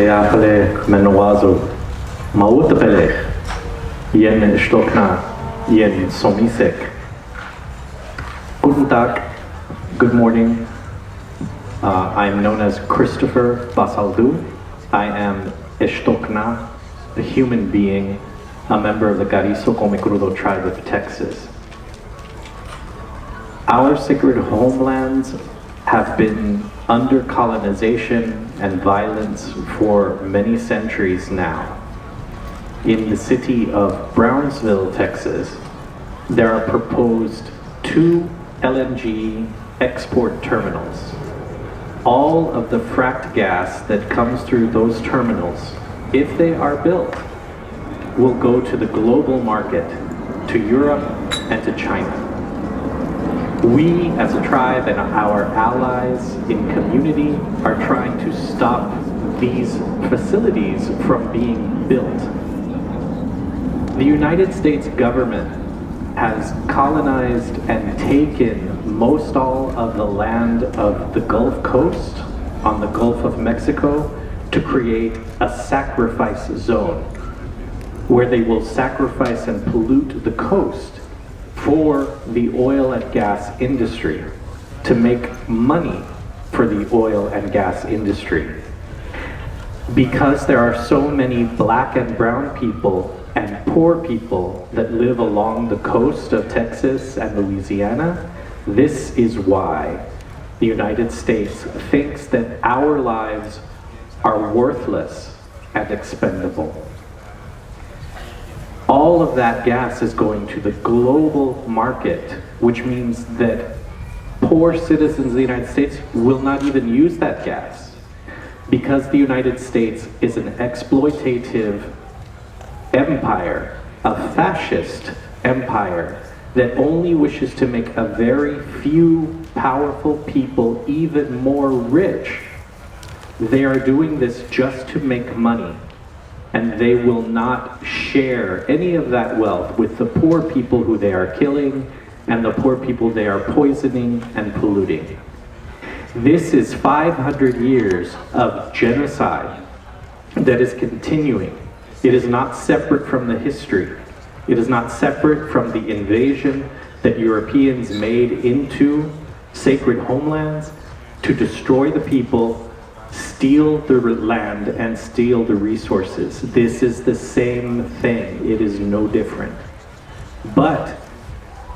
Apele Menowazo, Mautapele, Yen Stokna, Yen Somisek. Guten Tag, good morning. I'm known as Christopher Basaldu. I am Estokna, a human being, a member of the Carrizo Comecrudo tribe of Texas. Our sacred homelands have been under colonization and violence for many centuries now. In the city of Brownsville, Texas, there are proposed 2 LNG export terminals. All of the fracked gas that comes through those terminals, if they are built, will go to the global market, to Europe and to China. We, as a tribe and our allies in community, are trying to stop these facilities from being built. The United States government has colonized and taken most all of the land of the Gulf Coast on the Gulf of Mexico to create a sacrifice zone where they will sacrifice and pollute the coast for the oil and gas industry, to make money for the oil and gas industry. Because there are so many black and brown people and poor people that live along the coast of Texas and Louisiana, this is why the United States thinks that our lives are worthless and expendable. All of that gas is going to the global market, which means that poor citizens of the United States will not even use that gas, because the United States is an exploitative empire, a fascist empire that only wishes to make a very few powerful people even more rich. They are doing this just to make money, and they will not share any of that wealth with the poor people who they are killing and the poor people they are poisoning and polluting. This is 500 years of genocide that is continuing. It is not separate from the history. It is not separate from the invasion that Europeans made into sacred homelands to destroy the people, steal the land, and steal the resources. This is the same thing. It is no different. But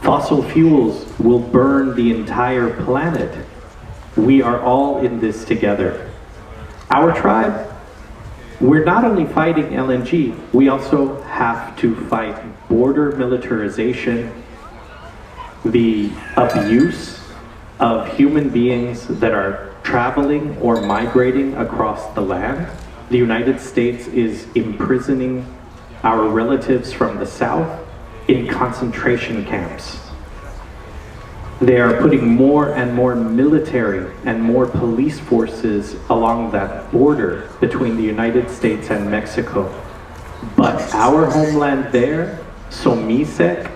fossil fuels will burn the entire planet. We are all in this together. Our tribe, we're not only fighting LNG, we also have to fight border militarization, the abuse of human beings that are traveling or migrating across the land. The United States is imprisoning our relatives from the south in concentration camps. They are putting more and more military and more police forces along that border between the United States and Mexico. But our homeland there, Somisek,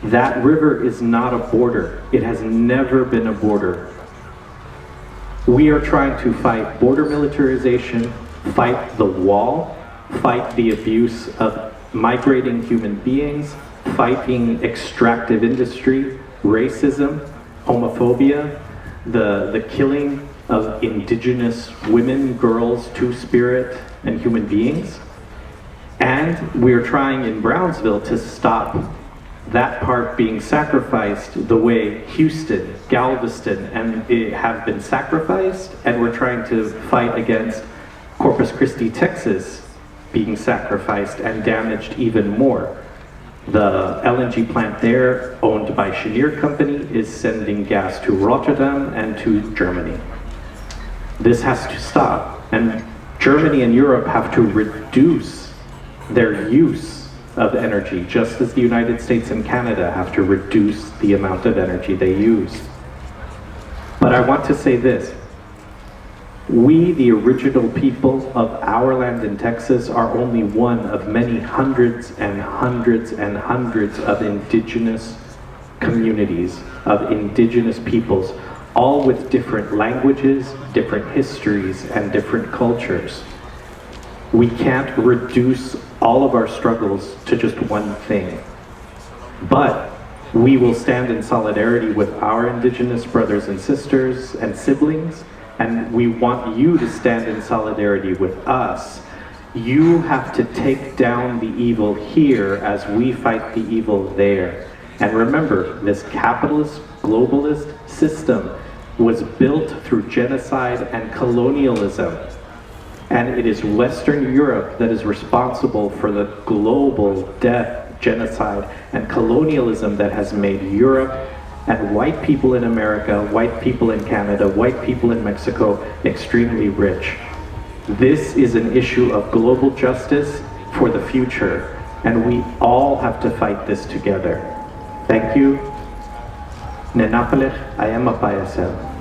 that river is not a border. It has never been a border. We are trying to fight border militarization, fight the wall, fight the abuse of migrating human beings, fighting extractive industry, racism, homophobia, the killing of indigenous women, girls, two-spirit, and human beings. And we're trying in Brownsville to stop that part being sacrificed the way Houston, Galveston, and it have been sacrificed, and we're trying to fight against Corpus Christi, Texas being sacrificed and damaged even more. The LNG plant there, owned by Cheniere Company, is sending gas to Rotterdam and to Germany. This has to stop, and Germany and Europe have to reduce their use of energy, just as the United States and Canada have to reduce the amount of energy they use. But I want to say this. We, the original people of our land in Texas, are only one of many hundreds and hundreds and hundreds of indigenous communities, of indigenous peoples, all with different languages, different histories, and different cultures. We can't reduce all of our struggles to just one thing. But we will stand in solidarity with our Indigenous brothers and sisters and siblings, and we want you to stand in solidarity with us. You have to take down the evil here as we fight the evil there. And remember, this capitalist, globalist system was built through genocide and colonialism. And it is Western Europe that is responsible for the global death, genocide, and colonialism that has made Europe and white people in America, white people in Canada, white people in Mexico extremely rich. This is an issue of global justice for the future, and we all have to fight this together. Thank you. Nenapalech ayamapayasel.